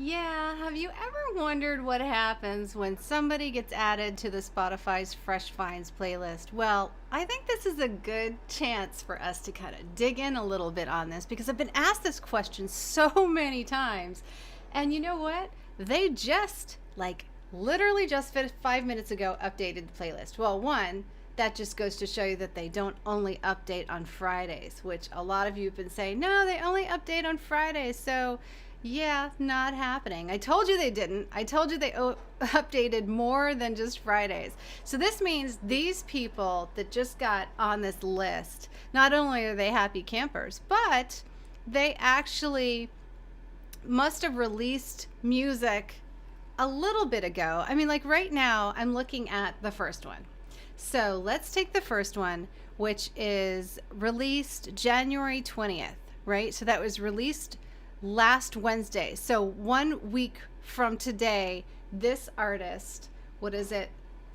Yeah, have you ever wondered what happens when somebody gets added to the Spotify's Fresh Finds playlist? Well, I think this is a good chance for us to kind of dig in a little bit on this because I've been asked this question so many times. And you know what? They just, like, literally just 5 minutes ago updated the playlist. Well, one, that just goes to show you that they don't only update on Fridays, which a lot of you have been saying, no, they only update on Fridays. So, yeah, not happening. I told you they didn't. I told you they updated more than just Fridays. So this means these people that just got on this list, not only are they happy campers, but they actually must have released music a little bit ago. I mean, like right now, I'm looking at the first one. So let's take the first one, which is released January 20th, right? So that was released last Wednesday. So 1 week from today, this artist, what is it?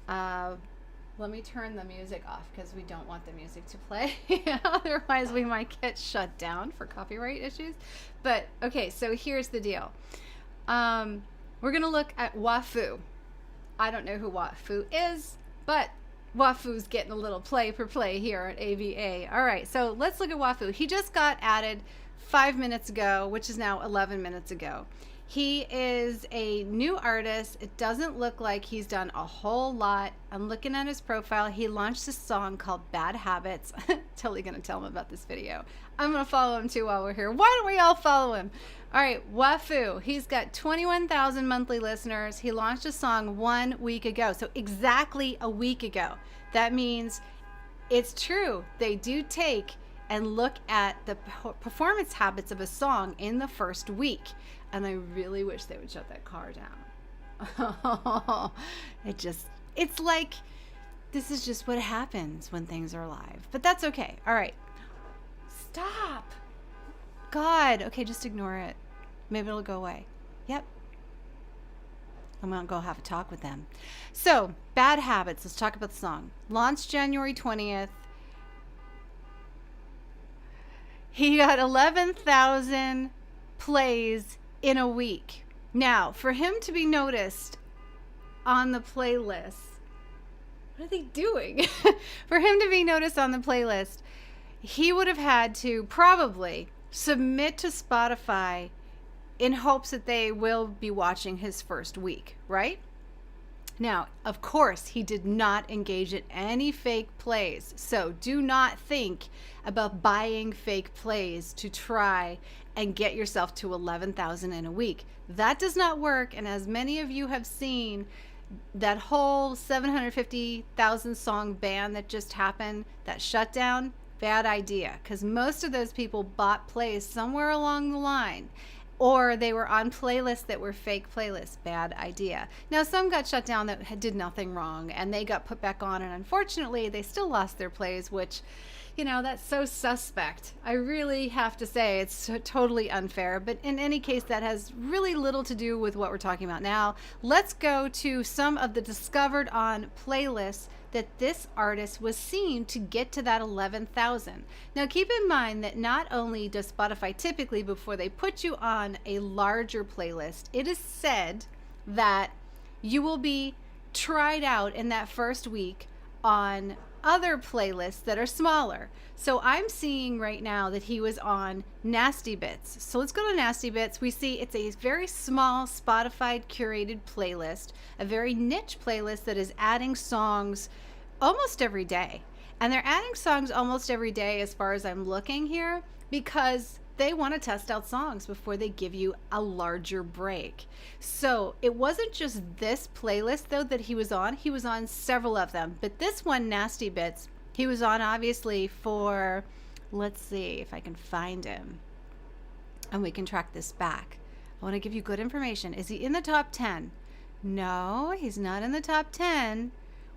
Let me turn the music off because we don't want the music to play. Otherwise, we might get shut down for copyright issues. But okay, so here's the deal. We're going to look at Wafu. I don't know who Wafu is, but Wafu's getting a little play for play here at AVA. All right, so let's look at Wafu. He just got added 5 minutes ago, which is now 11 minutes ago. He is a new artist. It doesn't look like he's done a whole lot. I'm looking at his profile. He launched a song called Bad Habits. Totally going to tell him about this video. I'm going to follow him too while we're here. Why don't we all follow him? All right, Wafu. He's got 21,000 monthly listeners. He launched a song 1 week ago. So exactly a week ago. That means it's true. They do take and look at the performance habits of a song in the first week. And I really wish they would shut that car down. It's like, this is just what happens when things are live. But that's okay. All right. Stop. God. Okay, just ignore it. Maybe it'll go away. Yep. I'm going to go have a talk with them. So, Bad Habits. Let's talk about the song. Launched January 20th. He got 11,000 plays in a week. Now, for him to be noticed on the playlist, what are they doing? For him to be noticed on the playlist, he would have had to probably submit to Spotify in hopes that they will be watching his first week, right? Now, of course, he did not engage in any fake plays. So do not think about buying fake plays to try and get yourself to 11,000 in a week. That does not work. And as many of you have seen, that whole 750,000 song ban that just happened, that shutdown, bad idea. Because most of those people bought plays somewhere along the line. Or they were on playlists that were fake playlists. Bad idea. Now, some got shut down that did nothing wrong, and they got put back on, and unfortunately, they still lost their plays, which, you know, that's so suspect. I really have to say it's so totally unfair, but in any case, that has really little to do with what we're talking about now. Let's go to some of the discovered on playlists that this artist was seen to get to that 11,000. Now keep in mind that not only does Spotify typically, before they put you on a larger playlist, it is said that you will be tried out in that first week on other playlists that are smaller. So I'm seeing right now that he was on Nasty Bits. So let's go to Nasty Bits. We see it's a very small Spotify curated playlist, a very niche playlist that is adding songs almost every day. And they're adding songs almost every day as far as I'm looking here because they want to test out songs before they give you a larger break. So it wasn't just this playlist though that he was on several of them, but this one, Nasty Bits, he was on obviously for, let's see if I can find him and we can track this back. I want to give you good information. Is he in the top 10? No, he's not in the top 10,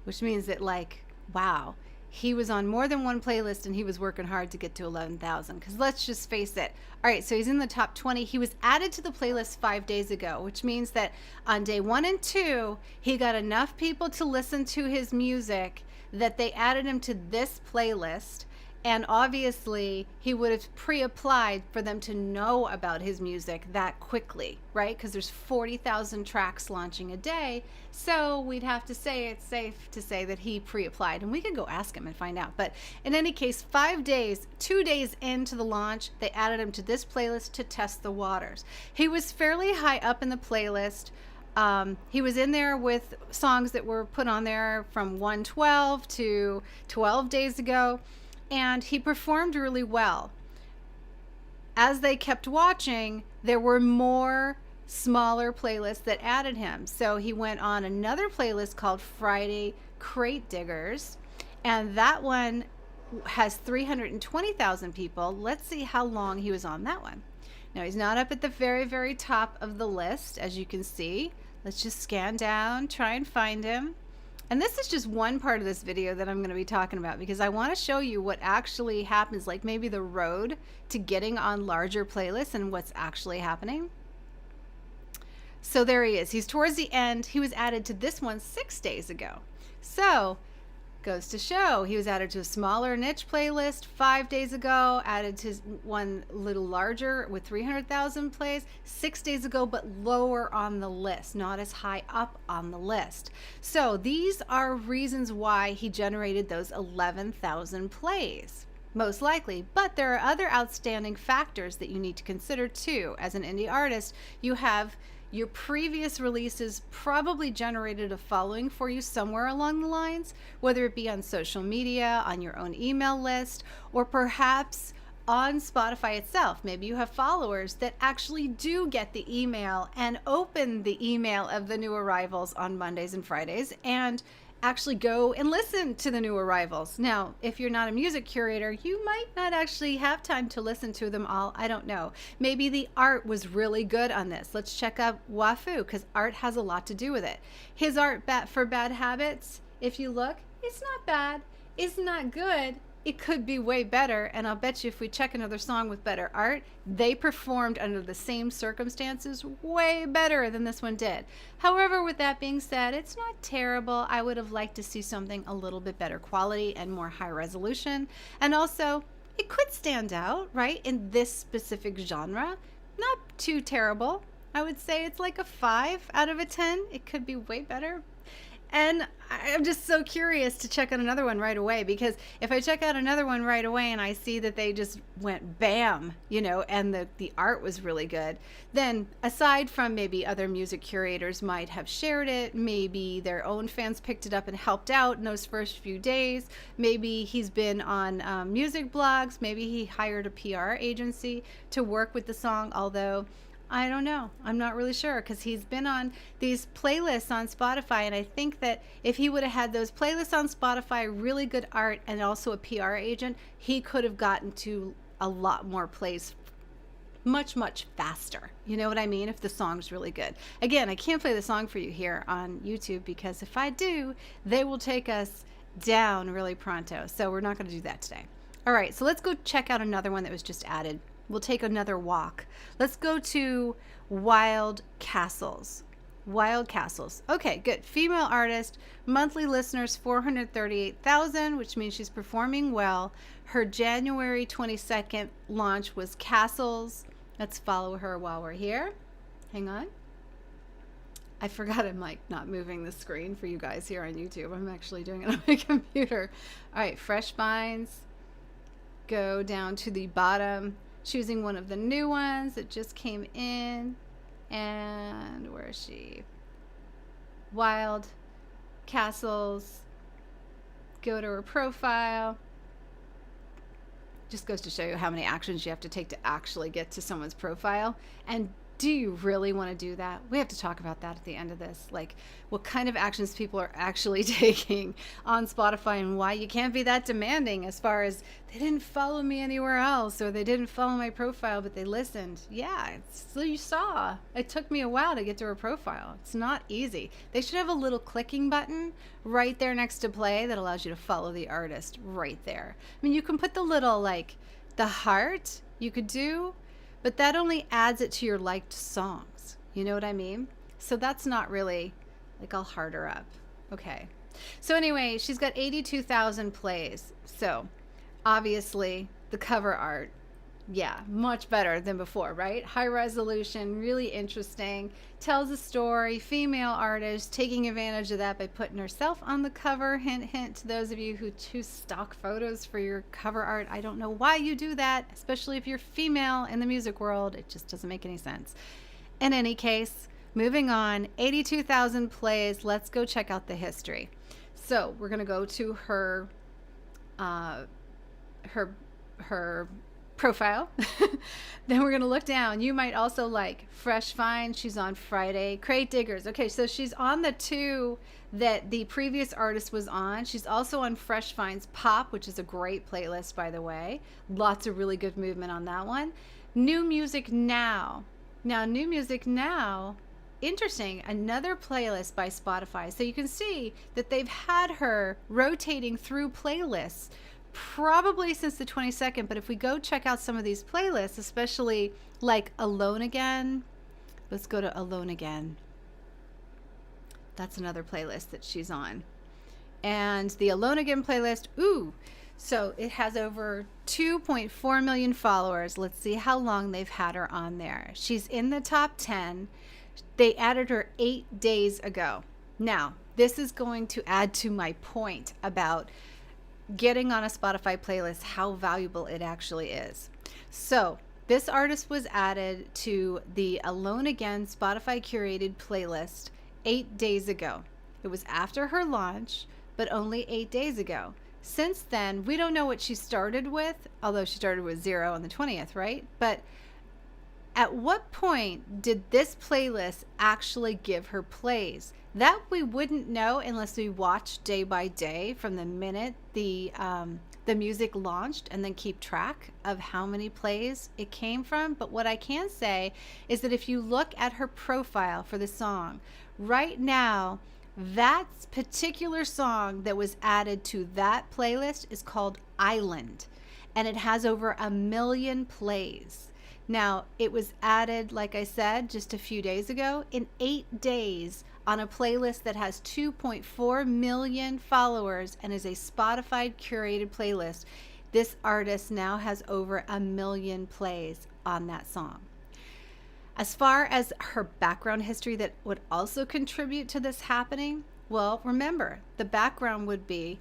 which means that, like, wow, he was on more than one playlist and he was working hard to get to 11,000. Because let's just face it. All right, so he's in the top 20. He was added to the playlist 5 days ago, which means that on day 1 and 2, he got enough people to listen to his music that they added him to this playlist. And obviously, he would have pre-applied for them to know about his music that quickly, right? Because there's 40,000 tracks launching a day. So we'd have to say it's safe to say that he pre-applied. And we could go ask him and find out. But in any case, 5 days, 2 days into the launch, they added him to this playlist to test the waters. He was fairly high up in the playlist. He was in there with songs that were put on there from 112 to 12 days ago. And he performed really well. As they kept watching, there were more smaller playlists that added him. So he went on another playlist called Friday Crate Diggers, and that one has 320,000 people. Let's see how long he was on that one. Now, he's not up at the very, very top of the list, as you can see. Let's just scan down, try and find him. And this is just one part of this video that I'm going to be talking about, because I want to show you what actually happens, like maybe the road to getting on larger playlists and what's actually happening. So there he is. He's towards the end. He was added to this one 6 days ago. So goes to show he was added to a smaller niche playlist 5 days ago, added to one a little larger with 300,000 plays 6 days ago, but lower on the list, not as high up on the list. So these are reasons why he generated those 11,000 plays, most likely. But there are other outstanding factors that you need to consider too. As an indie artist, you have your previous releases probably generated a following for you somewhere along the lines, whether it be on social media, on your own email list, or perhaps on Spotify itself. Maybe you have followers that actually do get the email and open the email of the new arrivals on Mondays and Fridays and actually go and listen to the new arrivals. Now, if you're not a music curator, you might not actually have time to listen to them all. I don't know. Maybe the art was really good on this. Let's check out Wafu, because art has a lot to do with it. His art for Bad Habits, if you look, it's not bad. It's not good. It could be way better, and I'll bet you if we check another song with better art, they performed under the same circumstances way better than this one did. However, with that being said, it's not terrible. I would have liked to see something a little bit better quality and more high resolution. And also, it could stand out, right, in this specific genre. Not too terrible. I would say it's like a 5 out of a 10. It could be way better. And I'm just so curious to check out another one right away, because if I check out another one right away and I see that they just went bam, you know, and the art was really good, then aside from maybe other music curators might have shared it, maybe their own fans picked it up and helped out in those first few days, maybe he's been on music blogs, maybe he hired a PR agency to work with the song, although I don't know. I'm not really sure, because he's been on these playlists on Spotify, and I think that if he would have had those playlists on Spotify, really good art, and also a PR agent, he could have gotten to a lot more plays much, much faster. You know what I mean? If the song's really good. Again, I can't play the song for you here on YouTube, because if I do, they will take us down really pronto. So we're not going to do that today. All right, so let's go check out another one that was just added. We'll take another walk. Let's go to Wild Castles. Wild Castles. Okay, good. Female artist, monthly listeners 438,000, which means she's performing well. Her January 22nd launch was Castles. Let's follow her while we're here. Hang on. I forgot I'm like not moving the screen for you guys here on YouTube. I'm actually doing it on my computer. All right, Fresh Finds. Go down to the bottom. Choosing one of the new ones that just came in. And where is she? Wild Castles. Go to her profile. Just goes to show you how many actions you have to take to actually get to someone's profile. And do you really want to do that? We have to talk about that at the end of this. Like, what kind of actions people are actually taking on Spotify, and why you can't be that demanding as far as they didn't follow me anywhere else, or they didn't follow my profile, but they listened. Yeah, so you saw. It took me a while to get to her profile. It's not easy. They should have a little clicking button right there next to play that allows you to follow the artist right there. I mean, you can put the little, like, the heart you could do, but that only adds it to your liked songs. You know what I mean? So that's not really, like, I'll heart her up. Okay. So anyway, she's got 82,000 plays. So Obviously, the cover art, yeah, much better than before, right? High resolution, really interesting, tells a story, female artist taking advantage of that by putting herself on the cover. Hint, hint to those of you who choose stock photos for your cover art. I don't know why you do that, especially if you're female in the music world. It just doesn't make any sense. In any case, moving on, 82,000 plays. Let's go check out the history. So we're going to go to her profile. Then we're going to look down. You might also like Fresh Find. She's on Friday. Crate Diggers. Okay, so she's on the two that the previous artist was on. She's also on Fresh Finds Pop, which is a great playlist, by the way. Lots of really good movement on that one. New Music Now. Now, New Music Now, interesting, another playlist by Spotify. So you can see that they've had her rotating through playlists probably since the 22nd, but if we go check out some of these playlists, especially like Alone Again, let's go to Alone Again. That's another playlist that she's on. And the Alone Again playlist, ooh, so it has over 2.4 million followers. Let's see how long they've had her on there. She's in the top 10. They added her 8 days ago. Now, this is going to add to my point about getting on a Spotify playlist, how valuable it actually is. So this artist was added to the Alone Again Spotify curated playlist 8 days ago. It was after her launch, but only 8 days ago. Since then, we don't know what she started with, although she started with 0 on the 20th, right? But at what point did this playlist actually give her plays? That we wouldn't know unless we watch day by day from the minute the music launched and then keep track of how many plays it came from. But what I can say is that if you look at her profile for the song, right now, that particular song that was added to that playlist is called Island, and it has over 1 million plays. Now, it was added, like I said, just a few days ago, in 8 days on a playlist that has 2.4 million followers and is a Spotify curated playlist. This artist now has over 1 million plays on that song. As far as her background history that would also contribute to this happening, well, remember, the background would be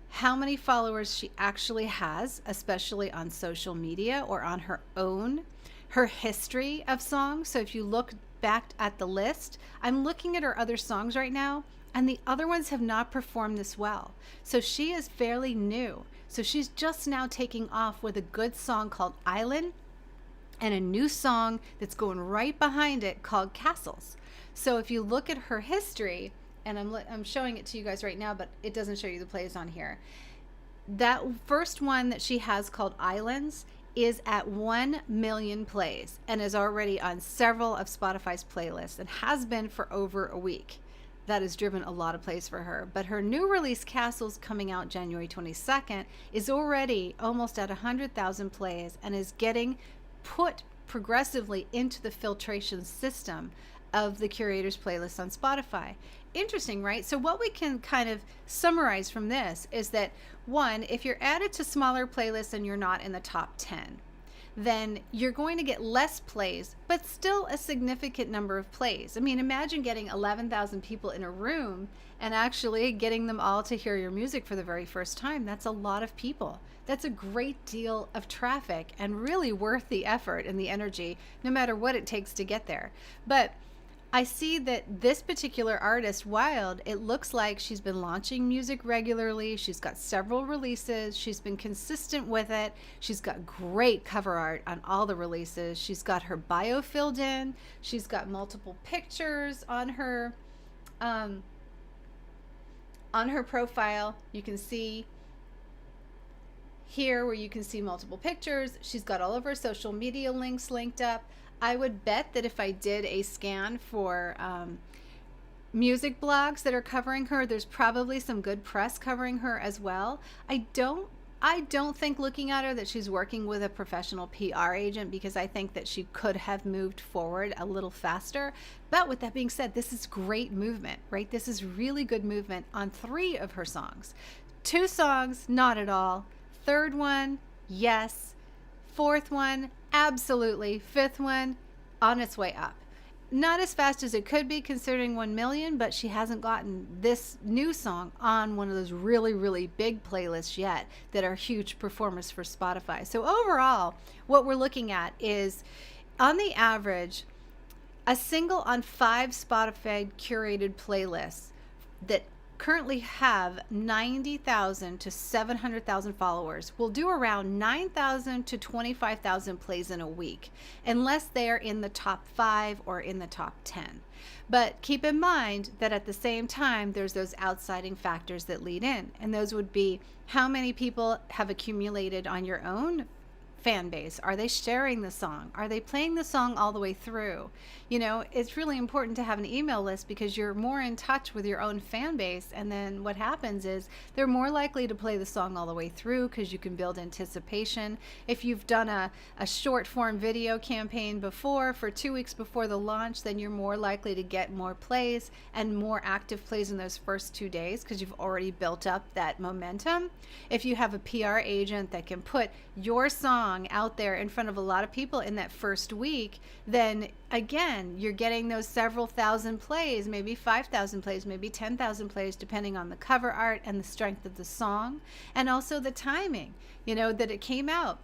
how many followers she actually has, especially on social media or on her own, her history of songs. So if you look back at the list, I'm looking at her other songs right now, and the other ones have not performed this well. So she is fairly new. So she's just now taking off with a good song called Island, and a new song that's going right behind it called Castles. So if you look at her history, and I'm showing it to you guys right now, but it doesn't show you the plays on here. That first one that she has called Islands is at 1 million plays and is already on several of Spotify's playlists and has been for over a week. That has driven a lot of plays for her. But her new release, Castles, coming out January 22nd, is already almost at 100,000 plays and is getting put progressively into the filtration system of the Curator's playlist on Spotify. Interesting, right? So what we can kind of summarize from this is that, one, if you're added to smaller playlists and you're not in the top 10, then you're going to get less plays, but still a significant number of plays. I mean, imagine getting 11,000 people in a room and actually getting them all to hear your music for the very first time. That's a lot of people. That's a great deal of traffic and really worth the effort and the energy, no matter what it takes to get there. But I see that this particular artist, Wild, it looks like she's been launching music regularly. She's got several releases. She's been consistent with it. She's got great cover art on all the releases. She's got her bio filled in. She's got multiple pictures on her profile. You can see here where you can see multiple pictures. She's got all of her social media links linked up. I would bet that if I did a scan for music blogs that are covering her, there's probably some good press covering her as well. I don't think, looking at her, that she's working with a professional PR agent, because I think that she could have moved forward a little faster. But with that being said, this is great movement, right? This is really good movement on 3 of her songs. 2 songs, not at all. Third one, yes. Fourth one, absolutely. Fifth one, on its way up. Not as fast as it could be considering 1 million, but she hasn't gotten this new song on one of those really, really big playlists yet that are huge performers for Spotify. So overall, what we're looking at is, on the average, a single on 5 Spotify curated playlists that currently have 90,000 to 700,000 followers will do around 9,000 to 25,000 plays in a week, unless they are in the top 5 or in the top 10. But keep in mind that at the same time, there's those outsiding factors that lead in, and those would be how many people have accumulated on your own fan base. Are they sharing the song? Are they playing the song all the way through? You know, it's really important to have an email list because you're more in touch with your own fan base, and then what happens is they're more likely to play the song all the way through because you can build anticipation. If you've done a short form video campaign before for 2 weeks before the launch, then you're more likely to get more plays and more active plays in those first 2 days because you've already built up that momentum. If you have a PR agent that can put your song out there in front of a lot of people in that first week, then again, you're getting those several thousand plays, maybe 5,000 plays, maybe 10,000 plays, depending on the cover art and the strength of the song, and also the timing, you know, that it came out.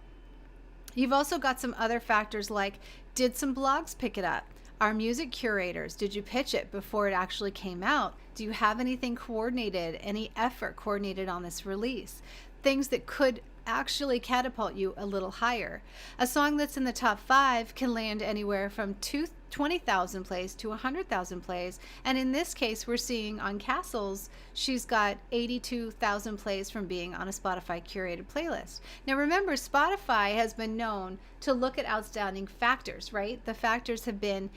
You've also got some other factors like, did some blogs pick it up? Our music curators, did you pitch it before it actually came out? Do you have anything coordinated, any effort coordinated on this release? Things that could actually catapult you a little higher. A song that's in the top 5 can land anywhere from 20,000 plays to 100,000 plays. And in this case, we're seeing on Castles, she's got 82,000 plays from being on a Spotify curated playlist. Now remember, Spotify has been known to look at outstanding factors, right? The factors have been,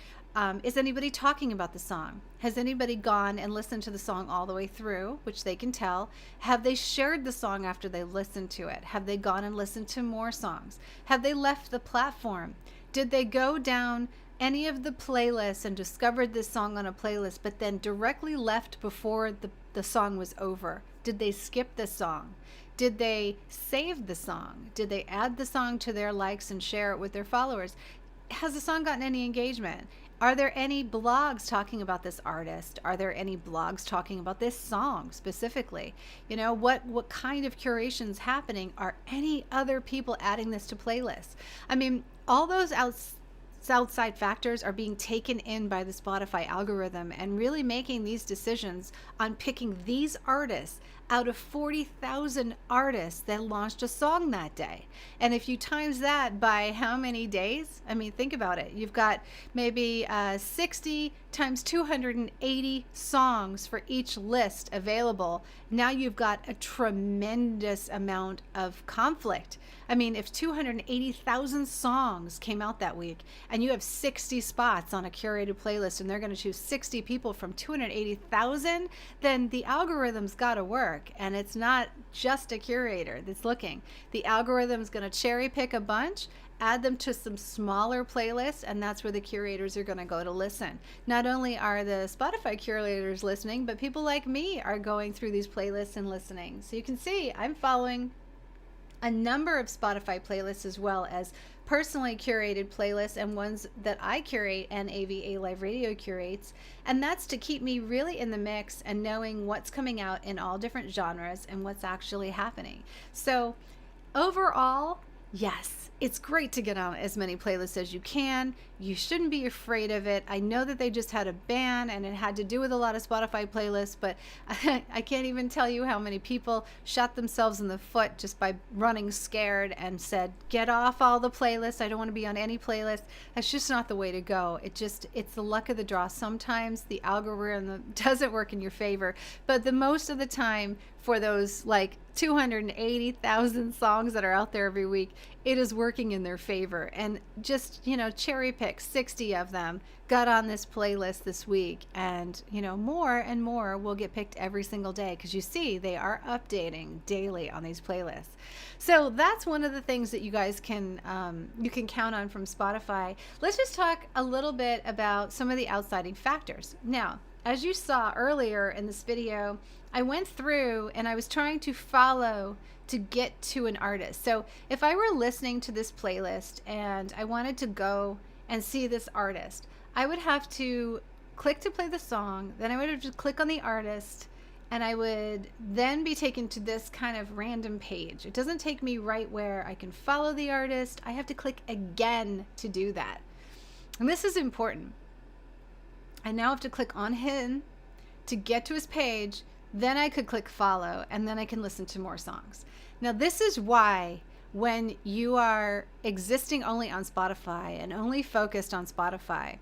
is anybody talking about the song? Has anybody gone and listened to the song all the way through, which they can tell? Have they shared the song after they listened to it? Have they gone and listened to more songs? Have they left the platform? Did they go down any of the playlists and discovered this song on a playlist, but then directly left before the song was over? Did they skip the song? Did they save the song? Did they add the song to their likes and share it with their followers? Has the song gotten any engagement? Are there any blogs talking about this artist? Are there any blogs talking about this song specifically? You know, what kind of curation's happening? Are any other people adding this to playlists? I mean, all those outside factors are being taken in by the Spotify algorithm and really making these decisions on picking these artists out of 40,000 artists that launched a song that day. And if you times that by how many days, I mean, think about it. You've got maybe 60 times 280 songs for each list available. Now you've got a tremendous amount of conflict. I mean, if 280,000 songs came out that week and you have 60 spots on a curated playlist and they're going to choose 60 people from 280,000, then the algorithm's got to work. And it's not just a curator that's looking. The algorithm's going to cherry pick a bunch, add them to some smaller playlists, and that's where the curators are going to go to listen. Not only are the Spotify curators listening, but people like me are going through these playlists and listening. So you can see I'm following a number of Spotify playlists as well as personally curated playlists and ones that I curate and AVA Live Radio curates. And that's to keep me really in the mix and knowing what's coming out in all different genres and what's actually happening. So overall, yes, it's great to get on as many playlists as you can. You shouldn't be afraid of it. I know that they just had a ban and it had to do with a lot of Spotify playlists, but I can't even tell you how many people shot themselves in the foot just by running scared and said, get off all the playlists. I don't want to be on any playlist. That's just not the way to go. It's the luck of the draw. Sometimes the algorithm doesn't work in your favor, but the most of the time for those like 280,000 songs that are out there every week, it is working in their favor. And just, cherry pick 60 of them got on this playlist this week, and more and more will get picked every single day because you see they are updating daily on these playlists. So that's one of the things that you guys can count on from Spotify. Let's just talk a little bit about some of the outsiding factors. Now, as you saw earlier in this video, I went through and I was trying to follow to get to an artist. So if I were listening to this playlist and I wanted to go and see this artist, I would have to click to play the song, then I would have to click on the artist, and I would then be taken to this kind of random page. It doesn't take me right where I can follow the artist. I have to click again to do that. And this is important. I now have to click on him to get to his page, then I could click follow, and then I can listen to more songs. Now this is why when you are existing only on Spotify and only focused on Spotify,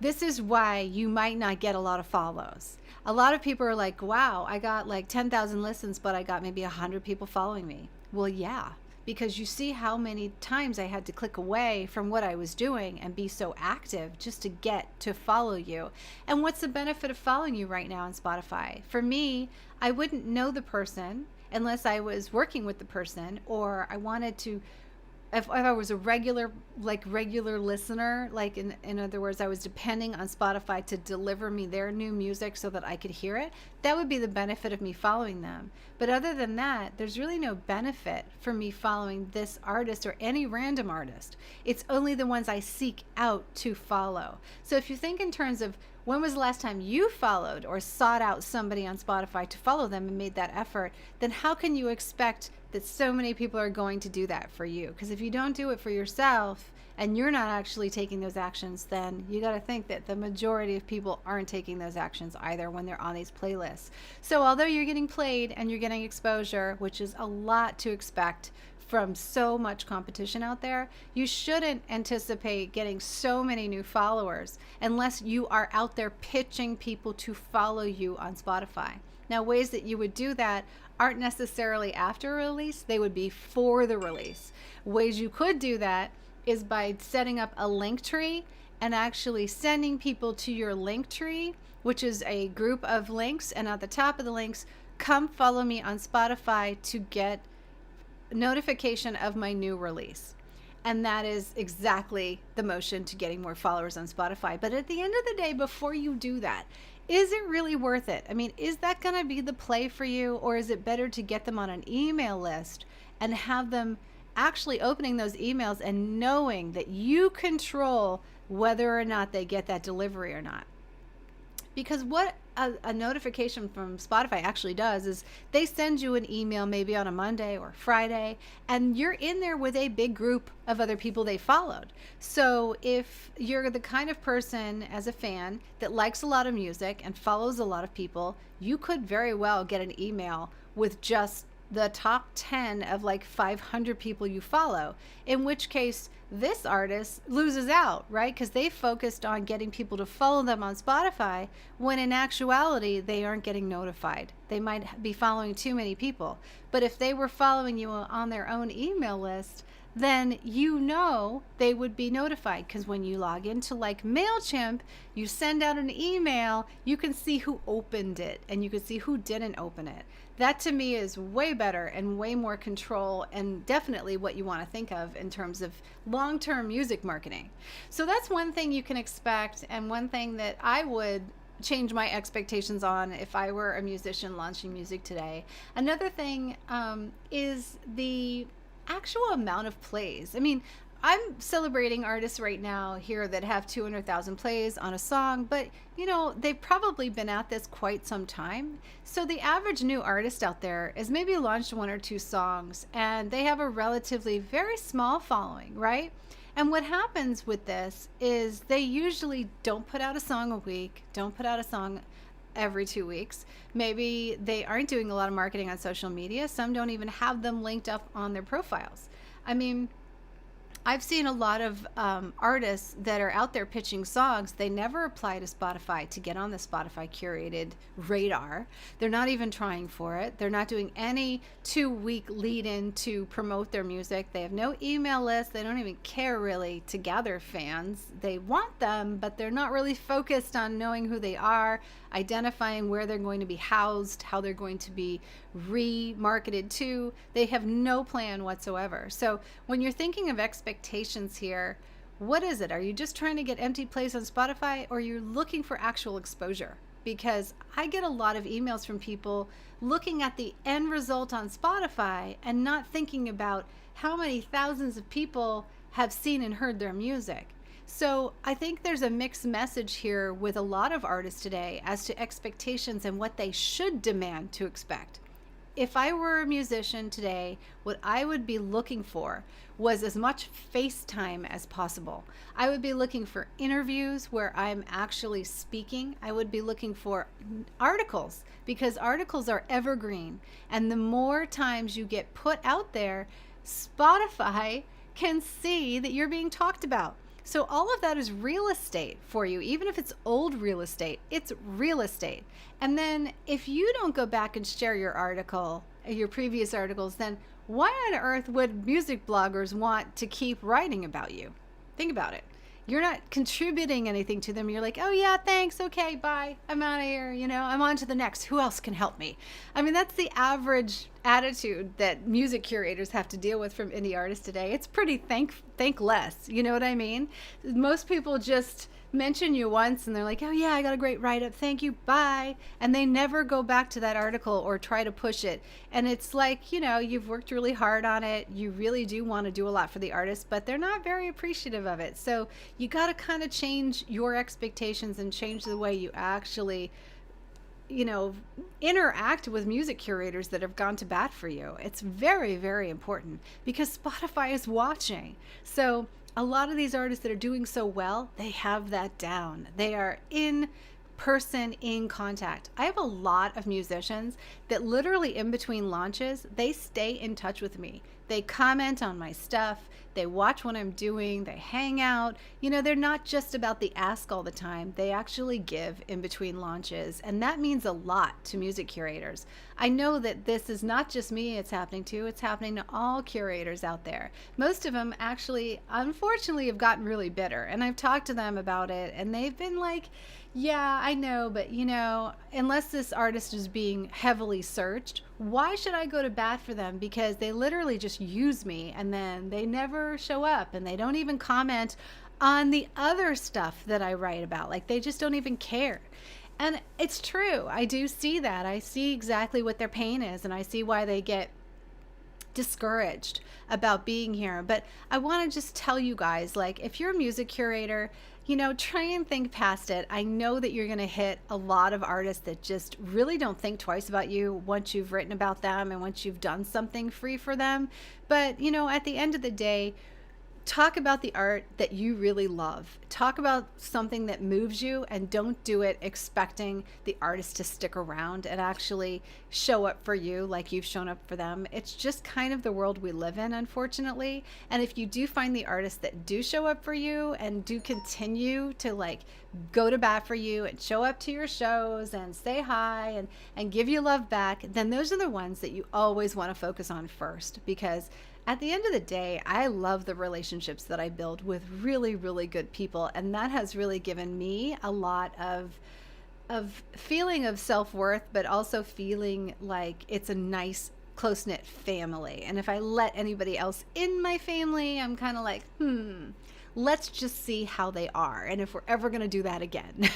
this is why you might not get a lot of follows. A lot of people are like, wow, I got like 10,000 listens, but I got maybe 100 people following me. Well, yeah, because you see how many times I had to click away from what I was doing and be so active just to get to follow you. And what's the benefit of following you right now on Spotify? For me, I wouldn't know the person unless I was working with the person, or I wanted to, if I was a regular listener, like in other words, I was depending on Spotify to deliver me their new music so that I could hear it, that would be the benefit of me following them. But other than that, there's really no benefit for me following this artist or any random artist. It's only the ones I seek out to follow. So if you think in terms of when was the last time you followed or sought out somebody on Spotify to follow them and made that effort, then how can you expect that so many people are going to do that for you? Because if you don't do it for yourself and you're not actually taking those actions, then you got to think that the majority of people aren't taking those actions either when they're on these playlists. So although you're getting played and you're getting exposure, which is a lot to expect from so much competition out there, you shouldn't anticipate getting so many new followers unless you are out there pitching people to follow you on Spotify. Now, ways that you would do that aren't necessarily after a release, they would be for the release. Ways you could do that is by setting up a link tree and actually sending people to your link tree, which is a group of links, and at the top of the links, come follow me on Spotify to get notification of my new release. And that is exactly the motion to getting more followers on Spotify. But at the end of the day, before you do that, is it really worth it? I mean, is that going to be the play for you, or is it better to get them on an email list and have them actually opening those emails and knowing that you control whether or not they get that delivery or not? Because what a notification from Spotify actually does is they send you an email maybe on a Monday or Friday, and you're in there with a big group of other people they followed. So if you're the kind of person as a fan that likes a lot of music and follows a lot of people, you could very well get an email with just the top 10 of like 500 people you follow, in which case this artist loses out, right? Because they focused on getting people to follow them on Spotify when in actuality they aren't getting notified. They might be following too many people. But if they were following you on their own email list, then you know they would be notified, because when you log into like MailChimp, you send out an email, you can see who opened it and you can see who didn't open it. That to me is way better and way more control, and definitely what you want to think of in terms of long-term music marketing. So that's one thing you can expect, and one thing that I would change my expectations on if I were a musician launching music today. Another thing is the actual amount of plays. I mean, I'm celebrating artists right now here that have 200,000 plays on a song, but you know, they've probably been at this quite some time. So the average new artist out there is maybe launched 1 or 2 songs, and they have a relatively very small following, right? And what happens with this is they usually don't put out a song a week, don't put out a song every 2 weeks. Maybe they aren't doing a lot of marketing on social media. Some don't even have them linked up on their profiles. I mean, I've seen a lot of artists that are out there pitching songs. They never apply to Spotify to get on the Spotify curated radar. They're not even trying for it. They're not doing any 2-week lead in to promote their music. They have no email list. They don't even care really to gather fans. They want them, but they're not really focused on knowing who they are, identifying where they're going to be housed, how they're going to be remarketed to. They have no plan whatsoever. So when you're thinking of expectations here, what is it? Are you just trying to get empty plays on Spotify, or you're looking for actual exposure? because I get a lot of emails from people looking at the end result on Spotify and not thinking about how many thousands of people have seen and heard their music. So I think there's a mixed message here with a lot of artists today as to expectations and what they should demand to expect. If I were a musician today, what I would be looking for was as much face time as possible. I would be looking for interviews where I'm actually speaking. I would be looking for articles, because articles are evergreen. And the more times you get put out there, Spotify can see that you're being talked about. So all of that is real estate for you. Even if it's old real estate, it's real estate. And then if you don't go back and share your article, your previous articles, then why on earth would music bloggers want to keep writing about you? Think about it. You're not contributing anything to them. You're like, oh yeah, thanks. Okay, bye. I'm out of here. I'm on to the next. Who else can help me? I mean, that's the average attitude that music curators have to deal with from indie artists today. It's pretty thankless. You know what I mean? Most people just mention you once and they're like, oh yeah, I got a great write-up. Thank you. Bye. And they never go back to that article or try to push it. And it's like, you've worked really hard on it. You really do want to do a lot for the artist, but they're not very appreciative of it. So you got to kind of change your expectations and change the way you actually interact with music curators that have gone to bat for you. It's very, very important because Spotify is watching. So a lot of these artists that are doing so well, they have that down. They are in person, in contact. I have a lot of musicians that literally in between launches, they stay in touch with me. They comment on my stuff. They watch what I'm doing. They hang out. They're not just about the ask all the time. They actually give in between launches. And that means a lot to music curators. I know that this is not just me it's happening to. It's happening to all curators out there. Most of them actually, unfortunately, have gotten really bitter. And I've talked to them about it. And they've been like, yeah, I know, but unless this artist is being heavily searched, why should I go to bat for them? Because they literally just use me and then they never show up and they don't even comment on the other stuff that I write about. Like they just don't even care. And it's true. I do see that. I see exactly what their pain is and I see why they get discouraged about being here. But I want to just tell you guys, like, if you're a music curator, try and think past it. I know that you're going to hit a lot of artists that just really don't think twice about you once you've written about them and once you've done something free for them. But, at the end of the day, talk about the art that you really love. Talk about something that moves you and don't do it expecting the artist to stick around and actually show up for you like you've shown up for them. It's just kind of the world we live in, unfortunately. And if you do find the artists that do show up for you and do continue to go to bat for you and show up to your shows and say hi and give you love back, then those are the ones that you always want to focus on first, because at the end of the day, I love the relationships that I build with really, really good people. And that has really given me a lot of feeling of self-worth, but also feeling like it's a nice, close-knit family. And if I let anybody else in my family, I'm kind of like, let's just see how they are. And if we're ever going to do that again,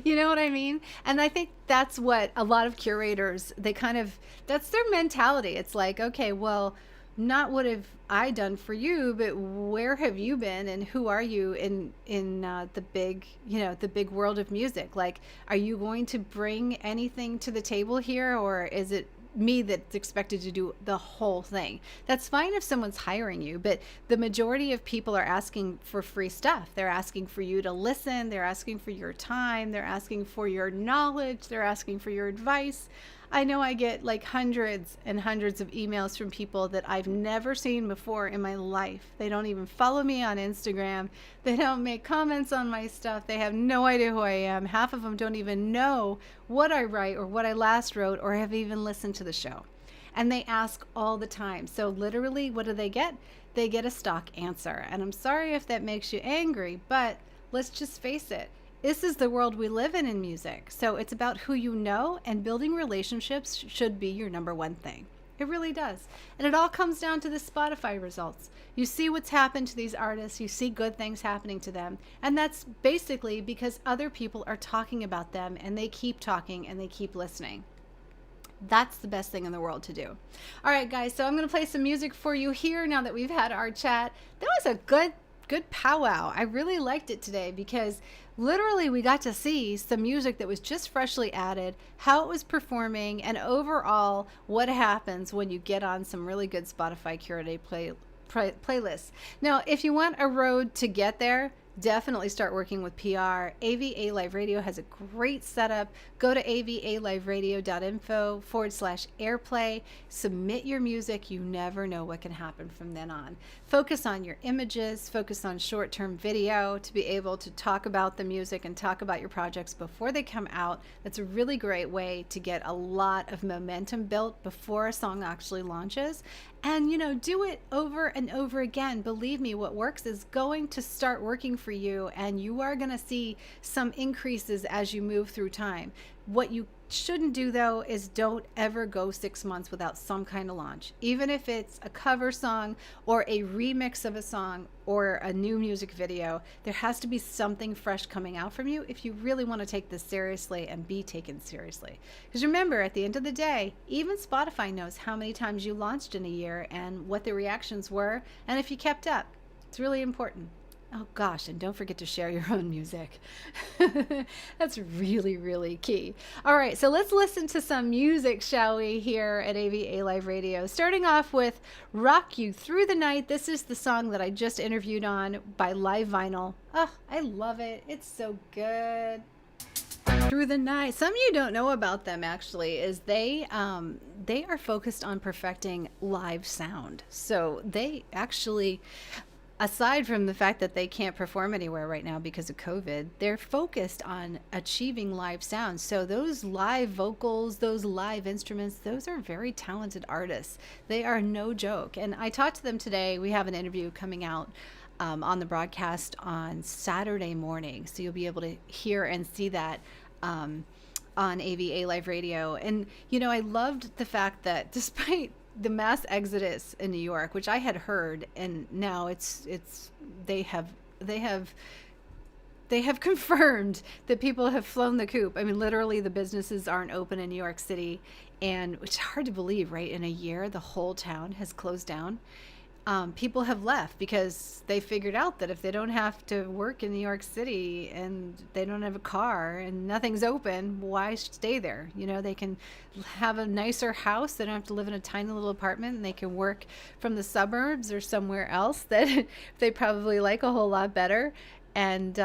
you know what I mean? And I think that's what a lot of curators, that's their mentality. It's like, okay, well, not what have I done for you, but where have you been and who are you in the big world of music? Like, are you going to bring anything to the table here, or is it me that's expected to do the whole thing? That's fine if someone's hiring you, but the majority of people are asking for free stuff. They're asking for you to listen. They're asking for your time. They're asking for your knowledge. They're asking for your advice. I know I get hundreds and hundreds of emails from people that I've never seen before in my life. They don't even follow me on Instagram. They don't make comments on my stuff. They have no idea who I am. Half of them don't even know what I write or what I last wrote or have even listened to the show. And they ask all the time. So literally, what do? They get a stock answer. And I'm sorry if that makes you angry, but let's just face it. This is the world we live in music. So it's about who you know, and building relationships should be your number one thing. It really does. And it all comes down to the Spotify results. You see what's happened to these artists, you see good things happening to them. And that's basically because other people are talking about them and they keep talking and they keep listening. That's the best thing in the world to do. All right, guys, so I'm going to play some music for you here now that we've had our chat. That was a good powwow. I really liked it today because literally we got to see some music that was just freshly added, how it was performing, and overall what happens when you get on some really good Spotify curated playlists. Now, if you want a road to get there, definitely start working with PR. AVA Live Radio has a great setup. Go to avaliveradio.info/airplay. Submit your music. You never know what can happen from then on. Focus on your images. Focus on short-term video to be able to talk about the music and talk about your projects before they come out. That's a really great way to get a lot of momentum built before a song actually launches. And, do it over and over again. Believe me, what works is going to start working for you, and you are going to see some increases as you move through time. What you shouldn't do, though, is don't ever go 6 months without some kind of launch. Even if it's a cover song or a remix of a song or a new music video, there has to be something fresh coming out from you if you really want to take this seriously and be taken seriously. Because remember, at the end of the day, even Spotify knows how many times you launched in a year and what the reactions were and if you kept up. It's really important. Oh gosh, and don't forget to share your own music. That's really, really key. All right, so let's listen to some music, shall we, here at AVA Live Radio. Starting off with Rock You Through the Night. This is the song that I just interviewed on by Live Vinyl. Oh, I love it. It's so good. Through the Night. Some of you don't know about them, actually, is they are focused on perfecting live sound. So they actually, aside from the fact that they can't perform anywhere right now because of COVID, they're focused on achieving live sound. So those live vocals, those live instruments, those are very talented artists. They are no joke. And I talked to them today. We have an interview coming out on the broadcast on Saturday morning. So you'll be able to hear and see that on AVA Live Radio. And, I loved the fact that despite the mass exodus in New York, which I had heard, and now they have confirmed that people have flown the coop. I mean, literally the businesses aren't open in New York City, and it's hard to believe, right? In a year, the whole town has closed down. People have left because they figured out that if they don't have to work in New York City and they don't have a car and nothing's open, why stay there? They can have a nicer house. They don't have to live in a tiny little apartment, and they can work from the suburbs or somewhere else that they probably like a whole lot better, and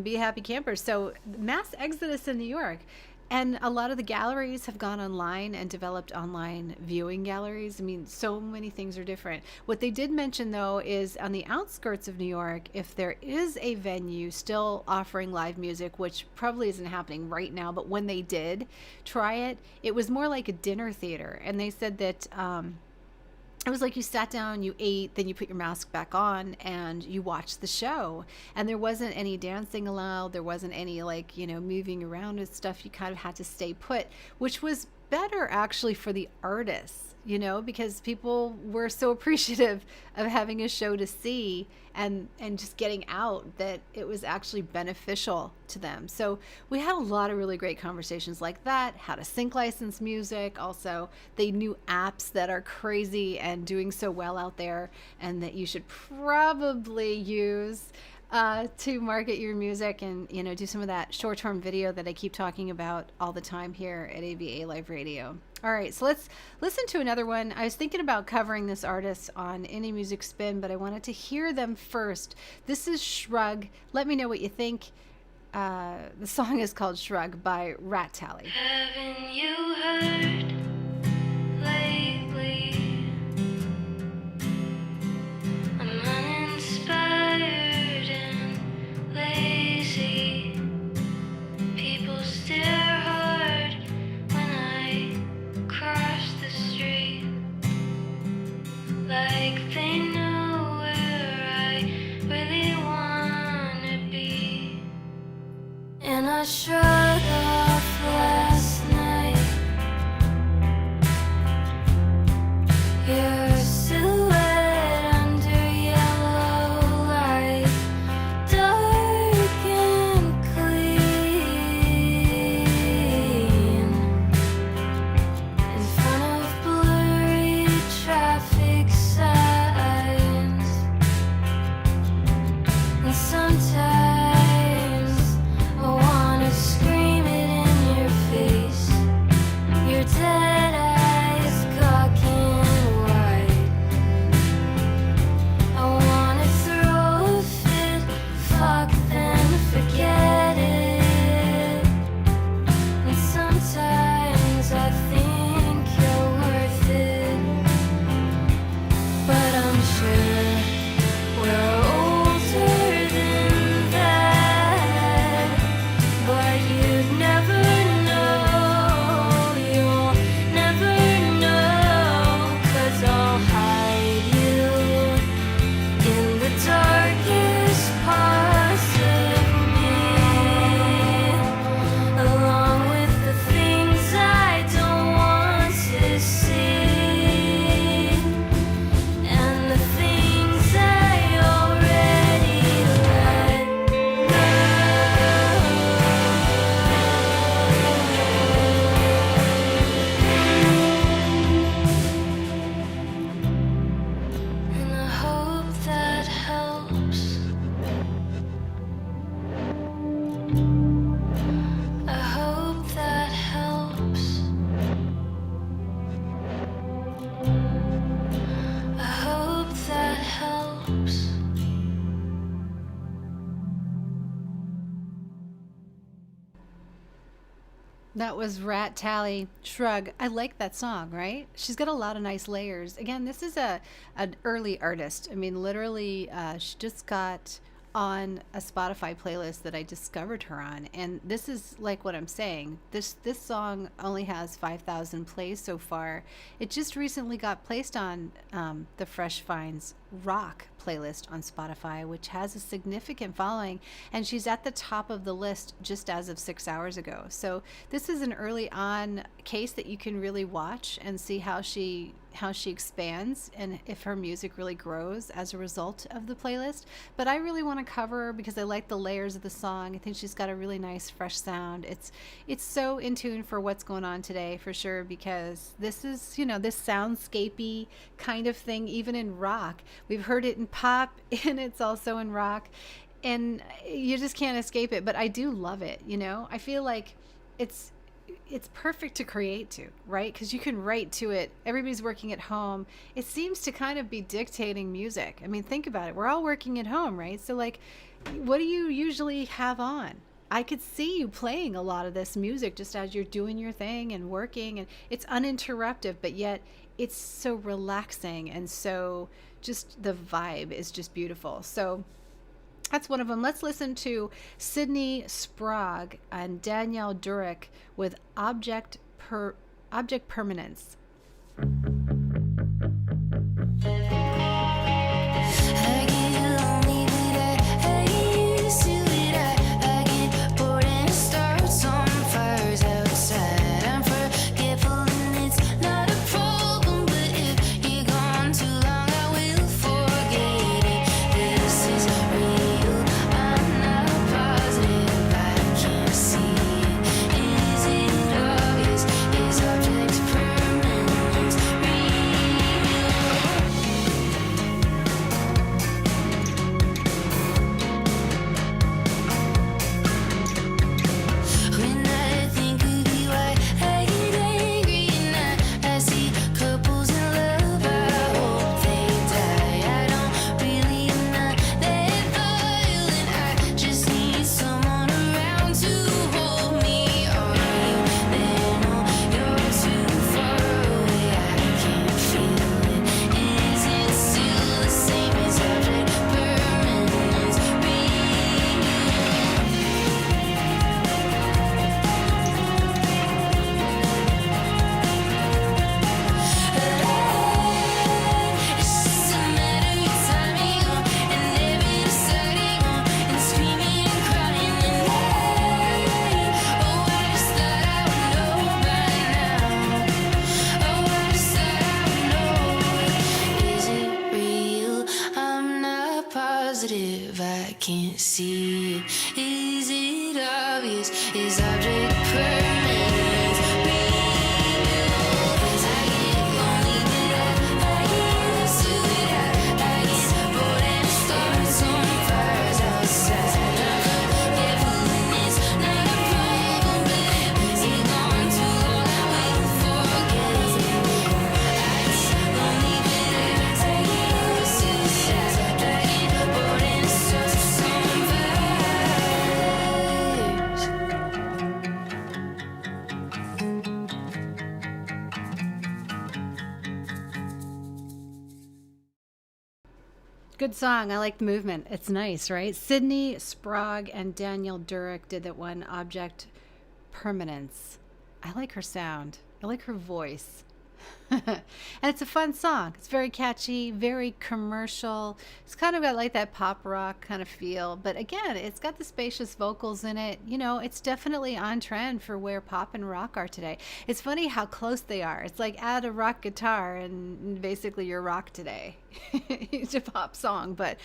be happy campers. So mass exodus in New York. And a lot of the galleries have gone online and developed online viewing galleries. I mean, so many things are different. What they did mention, though, is on the outskirts of New York, if there is a venue still offering live music, which probably isn't happening right now, but when they did try it, it was more like a dinner theater. And they said that it was like you sat down, you ate, then you put your mask back on and you watched the show. And there wasn't any dancing allowed. There wasn't any moving around and stuff. You kind of had to stay put, which was better actually for the artists, because people were so appreciative of having a show to see and just getting out that it was actually beneficial to them. So we had a lot of really great conversations like that, how to sync license music. Also, they knew apps that are crazy and doing so well out there and that you should probably use to market your music and, do some of that short-term video that I keep talking about all the time here at AVA Live Radio. All right, so let's listen to another one. I was thinking about covering this artist on Indie Music Spin, but I wanted to hear them first. This is Shrug. Let me know what you think. The song is called Shrug by Rat Tally. Haven't you heard lately? I'm uninspired and lazy. People stare hard when I cross the street, like they know where I really wanna be. And I shrug off last night That was Rat Tally Shrug. I like that song, right? She's got a lot of nice layers. Again, this is a an early artist. I mean, literally, she just got on a Spotify playlist that I discovered her on, and this is like what I'm saying. This song only has 5,000 plays so far. It just recently got placed on the Fresh Finds Rock playlist on Spotify, which has a significant following, and she's at the top of the list just as of 6 hours ago. So this is an early on case that you can really watch and see how she expands and if her music really grows as a result of the playlist. But I really want to cover her because I like the layers of the song. I think she's got a really nice fresh sound. It's so in tune for what's going on today for sure, because this is, this soundscapey kind of thing even in rock. We've heard it in pop and it's also in rock, and you just can't escape it. But I do love it. I feel like it's it's perfect to create to, right? Because you can write to it. Everybody's working at home. It seems to kind of be dictating music. I mean, think about it. We're all working at home, right? So, like, what do you usually have on? I could see you playing a lot of this music just as you're doing your thing and working, and it's uninterruptive, but yet it's so relaxing, and so just the vibe is just beautiful. So that's one of them. Let's listen to Sydney Sprague and Danielle Durick with Object Permanence. I can't see it. Is it obvious? Is object permanence real? 'Cause I get lonely, but I get used to it. I get bored and start some fires outside. Careful and it's not a problem, but if you're gone too long, I will forget it. I get lonely, but I get used to it. I get bored and start some fires. Good song. I like the movement. It's nice, right? Sydney Sprague and Danielle Durick did that one, Object Permanence. I like her sound. I like her voice. And it's a fun song. It's very catchy, very commercial. It's kind of got like that pop rock kind of feel. But again, it's got the spacious vocals in it. It's definitely on trend for where pop and rock are today. It's funny how close they are. It's like add a rock guitar and basically you're rock today. It's a pop song, but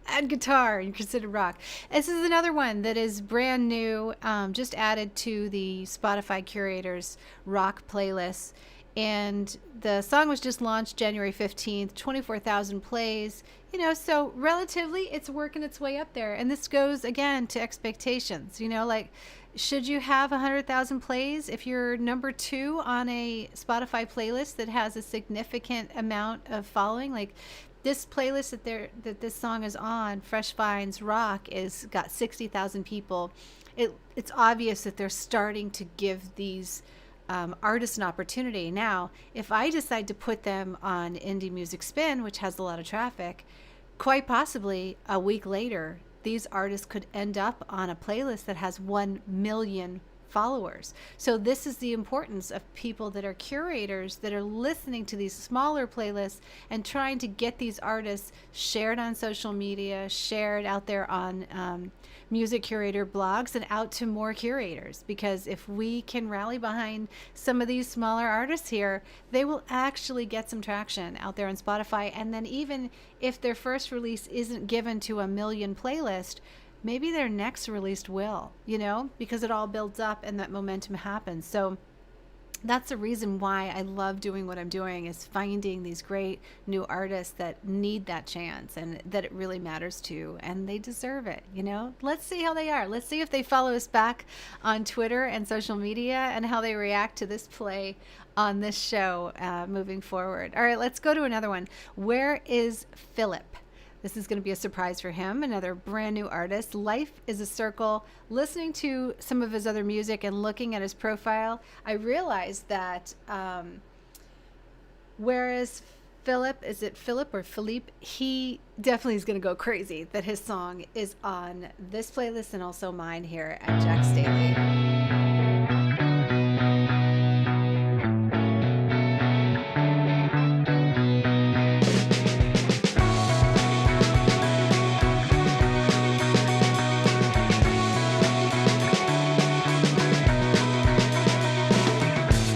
add guitar and you're considered rock. This is another one that is brand new, just added to the Spotify Curator's rock playlist. And the song was just launched January 15th, 24,000 plays, so relatively it's working its way up there. And this goes again to expectations, like, should you have 100,000 plays if you're number 2 on a Spotify playlist that has a significant amount of following? Like this playlist that this song is on, Fresh Finds Rock, is got 60,000 people. it's obvious that they're starting to give these artists an opportunity. Now, if I decide to put them on Indie Music Spin, which has a lot of traffic, quite possibly a week later, these artists could end up on a playlist that has 1 million followers. So this is the importance of people that are curators that are listening to these smaller playlists and trying to get these artists shared on social media, shared out there on music curator blogs, and out to more curators. Because if we can rally behind some of these smaller artists here, they will actually get some traction out there on Spotify. And then even if their first release isn't given to a million playlist, maybe their next release will, because it all builds up and that momentum happens. So that's the reason why I love doing what I'm doing, is finding these great new artists that need that chance and that it really matters to, and they deserve it. Let's see how they are. Let's see if they follow us back on Twitter and social media, and how they react to this play on this show moving forward. All right, let's go to another one. Where is Philip? This is going to be a surprise for him. Another brand new artist. Life is a Circle. Listening to some of his other music and looking at his profile, I realized that whereas Philip, is it Philip or Philippe? He definitely is going to go crazy that his song is on this playlist and also mine here at Jack Staley.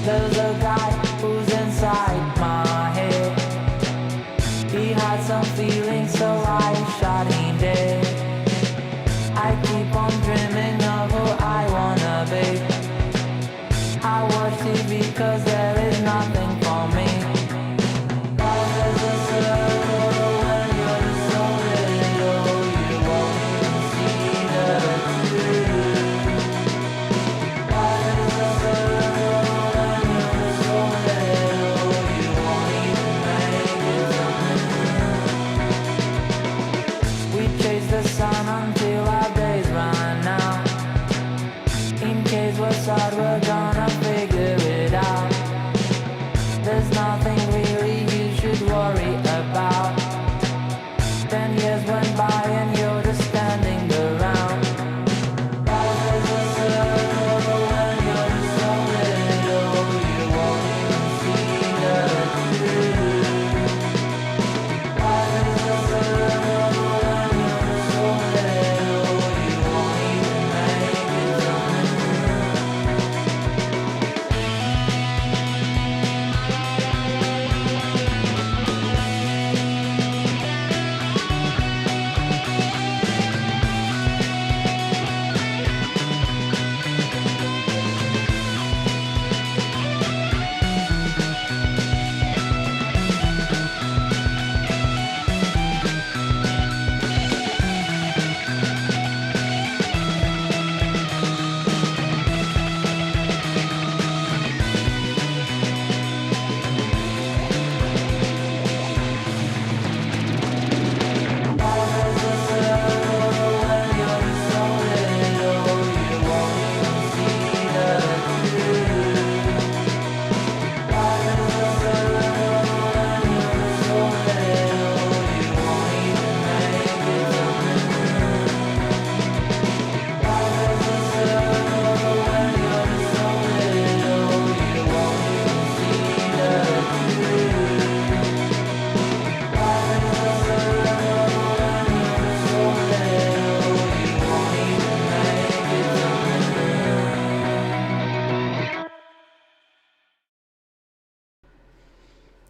There's a guy who's inside my head. He had some feelings, so I shot him dead. I keep on dreaming of who I wanna be. I watch TV cause there is nothing for me. Life is a circle when you're so little, you won't even see the truth. Life is a circle when you're so little, you won't even make it through. We chase the sun until our days run out. In case we're sad, we're gonna figure it out. There's nothing really you should worry about. 10 years went by and you're just standing around. Life is a circle when you're so little, you won't even see the truth. Life is a circle when you're so little, you won't even make it through.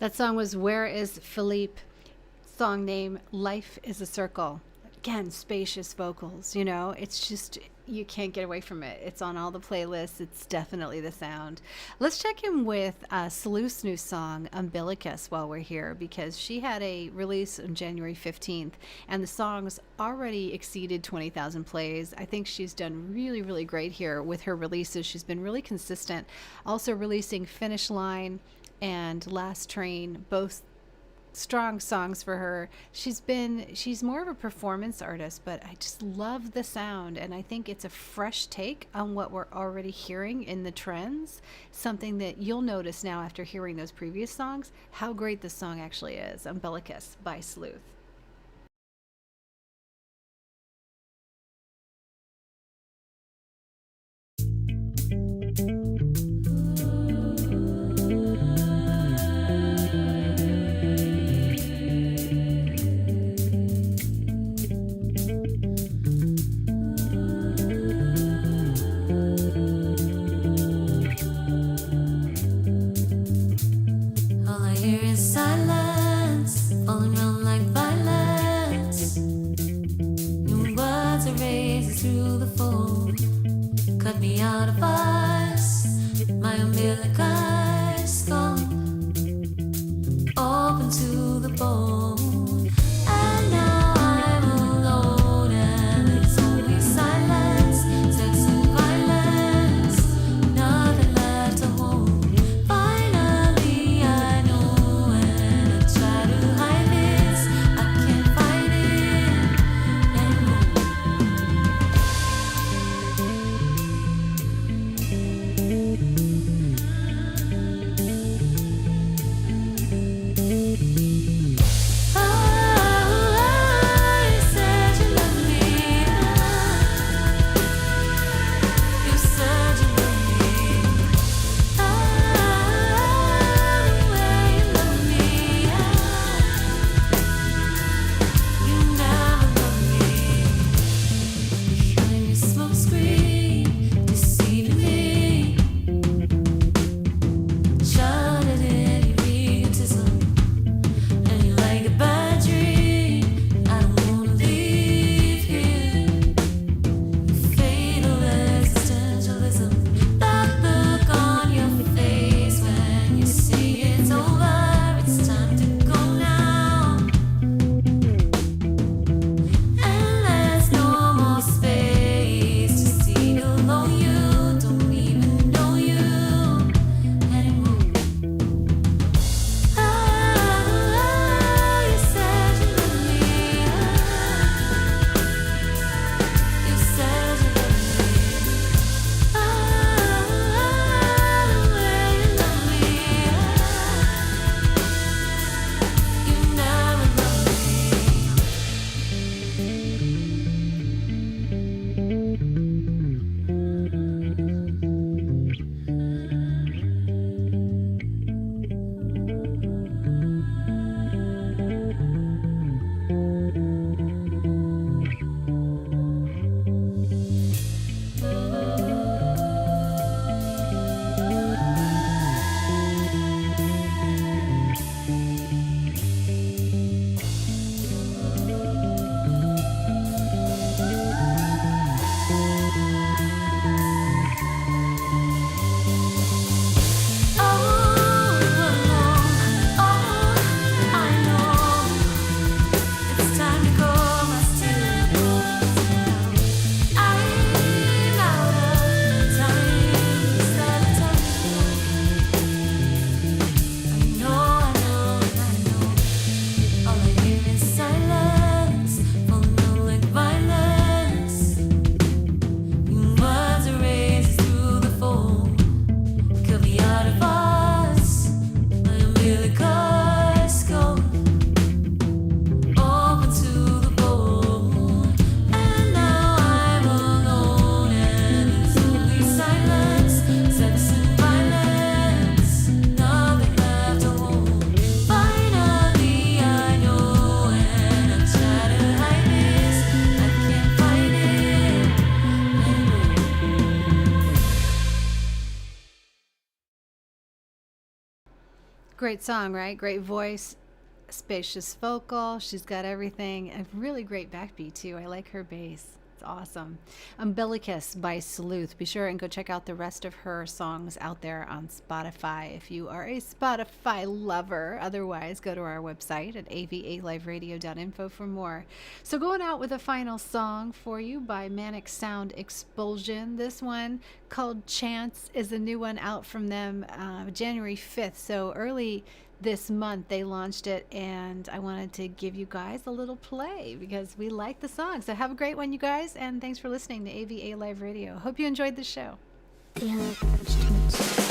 That song was Where is Philippe? Song name Life is a Circle. Again, spacious vocals, it's just, you can't get away from it. It's on all the playlists. It's definitely the sound. Let's check in with Salu's new song, Umbilicus, while we're here, because she had a release on January 15th, and the song's already exceeded 20,000 plays. I think she's done really, really great here with her releases. She's been really consistent. Also releasing Finish Line and Last Train, both strong songs for her. She's more of a performance artist, but I just love the sound, and I think it's a fresh take on what we're already hearing in the trends. Something that you'll notice now after hearing those previous songs, how great this song actually is. Umbilicus by Sleuth. All I hear is silence, falling around like violence. New words are racing through the fold. Cut me out of us, my umbilicus gone, open to the bone. And now I'm alone, and it's only silence, sex and violence, nothing left to hold. Finally I know, and I try to hide this, I can't fight it anymore. You said you love me, you said you love me, the way you love me, you never loved me. Behind your smoke screen, deceiving me, shrouded in your egotism. And you like a bad dream, I don't wanna leave here. Fatal existentialism, that look on your face when you see it's over, it's time to go now. And there's no more space to see below you, don't even know you anymore. You said you love me, you said you love me, the way you love me, you never loved me. Great song, right? Great voice, spacious vocal. She's got everything. A really great backbeat, too. I like her bass. It's awesome. Umbilicus by Sleuth. Be sure and go check out the rest of her songs out there on Spotify if you are a Spotify lover. Otherwise, go to our website at avaliveradio.info for more. So going out with a final song for you by Manic Sound Expulsion. This one called Chance is a new one out from them January 5th. So early this month they launched it, and I wanted to give you guys a little play because we like the song. So have a great one, you guys, and thanks for listening to AVA Live Radio. Hope you enjoyed the show. The